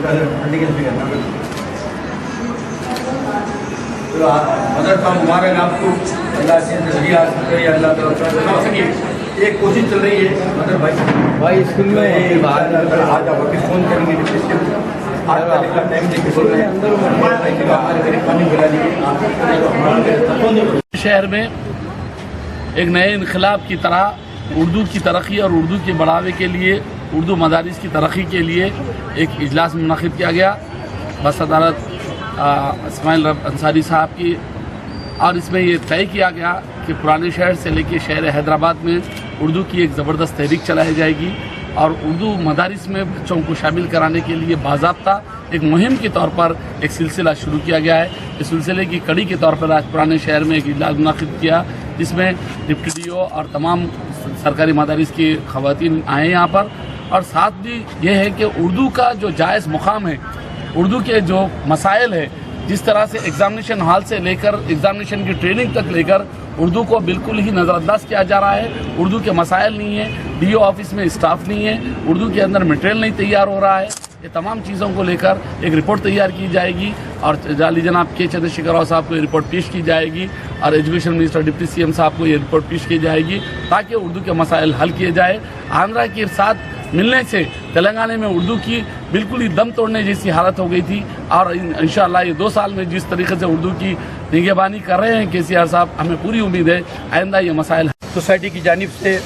Mother صاحب مبارک آپ کو، اللہ سے نظریہ شکریہ، اللہ تعالیٰ ایک کوشش چل رہی ہے مدر بھائی اسکول میں آج آپ واپس فون کریں گے آج کا ٹائم دے کے شہر میں ایک نئے انقلاب کی طرح اردو کی ترقی اور اردو کے بڑھاوے کے لیے، اردو مدارس کی ترقی کے لیے ایک اجلاس منعقد کیا گیا بصدارت اسماعیل انصاری صاحب کی، اور اس میں یہ طے کیا گیا کہ پرانے شہر سے لے کے شہر حیدرآباد میں اردو کی ایک زبردست تحریک چلائی جائے گی، اور اردو مدارس میں بچوں کو شامل کرانے کے لیے باضابطہ ایک مہم کے طور پر ایک سلسلہ شروع کیا گیا ہے۔ اس سلسلے کی کڑی کے طور پر آج پرانے شہر میں ایک اجلاس منعقد کیا، جس میں ڈپٹی ڈی او اور تمام سرکاری مدارس کی خواتین آئے یہاں پر، اور ساتھ بھی یہ ہے کہ اردو کا جو جائز مقام ہے، اردو کے جو مسائل ہے، جس طرح سے ایگزامینیشن ہال سے لے کر ایگزامینیشن کی ٹریننگ تک لے کر اردو کو بالکل ہی نظر انداز کیا جا رہا ہے، اردو کے مسائل نہیں ہیں، ڈی او آفس میں اسٹاف نہیں ہے، اردو کے اندر مٹیریل نہیں تیار ہو رہا ہے، یہ تمام چیزوں کو لے کر ایک رپورٹ تیار کی جائے گی، اور جالی جناب کے چندر شیکھر راؤ صاحب کو یہ رپورٹ پیش کی جائے گی، اور education minister deputy C M صاحب کو یہ رپورٹ پیش کی جائے گی، تاکہ اردو کے مسائل حل کیے جائے۔ آندھرا کے ساتھ ملنے سے تلنگانہ میں اردو کی بالکل ہی دم توڑنے جیسی حالت ہو گئی تھی، اور انشاءاللہ یہ 2 سال میں جس طریقے سے اردو کی نگہبانی کر رہے ہیں کے سی آر صاحب، ہمیں پوری امید ہے آئندہ یہ مسائل سوسائٹی کی جانب سے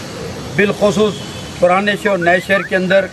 بالخصوص پرانے شہر اور نئے شہر کے اندر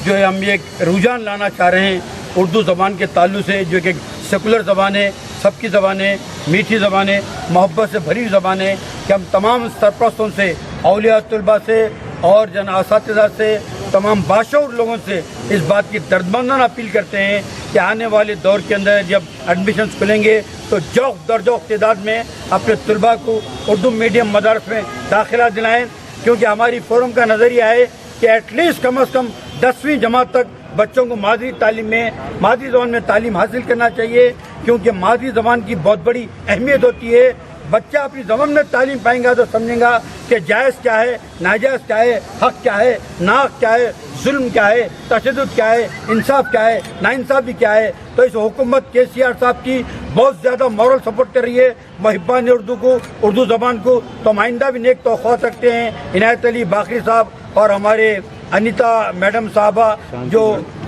جو ہے ہم ایک رجحان لانا چاہ رہے ہیں اردو زبان کے تعلق سے، جو کہ سیکولر زبان ہے، سب کی زبان ہے، میٹھی زبان ہے، محبت سے بھری زبان ہے، کہ ہم تمام سرپرستوں سے، اولیاء طلباء سے اور اساتذہ سے، تمام باشعور لوگوں سے اس بات کی دردمندانہ اپیل کرتے ہیں کہ آنے والے دور کے اندر جب ایڈمیشنز کھلیں گے تو جوق در جوق تعداد میں اپنے طلباء کو اردو میڈیم مدارس میں داخلہ دلائیں، کیونکہ ہماری فورم کا نظریہ ہے کہ ایٹ لیسٹ کم از کم 10ویں جماعت تک بچوں کو مادری تعلیم میں، مادری زبان میں تعلیم حاصل کرنا چاہیے، کیونکہ مادری زبان کی بہت بڑی اہمیت ہوتی ہے۔ بچہ اپنی زبان میں تعلیم پائیں گا تو سمجھیں گا کہ جائز کیا ہے، ناجائز کیا ہے، حق کیا ہے، ناحق کیا ہے، ظلم کیا ہے، تشدد کیا ہے، انصاف کیا ہے، ناانصافی کیا ہے۔ تو اس حکومت کے سی آر صاحب کی بہت زیادہ مورل سپورٹ کر رہی ہے محبان اردو کو، اردو زبان کو، تو ہم آئندہ بھی نیک توقعات رکھتے ہیں عنایت علی باقری صاحب اور ہمارے انیتا میڈم صاحبہ، جو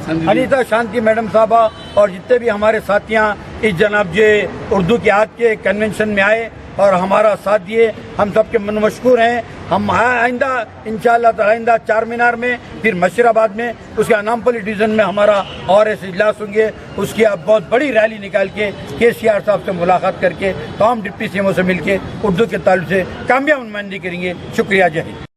انیتا شانتی میڈم صاحبہ، اور جتنے بھی ہمارے ساتھیاں اس جناب اردو کی آج کے کنونشن میں آئے اور ہمارا ساتھ دیے، ہم سب کے من مشکور ہیں۔ ہم آئندہ انشاءاللہ تعالی آئندہ 4 مینار میں، پھر مشیر آباد میں، اس کے انامپلی ڈویژن میں ہمارا اور ایسے اجلاس ہوں گے، اس کی آپ بہت بڑی ریلی نکال کے کے سی آر صاحب سے ملاقات کر کے تمام ڈپٹی سی ایموں سے مل کے اردو کے تعلق سے کامیاب نمائندگی کریں گے۔ شکریہ، جے ہند۔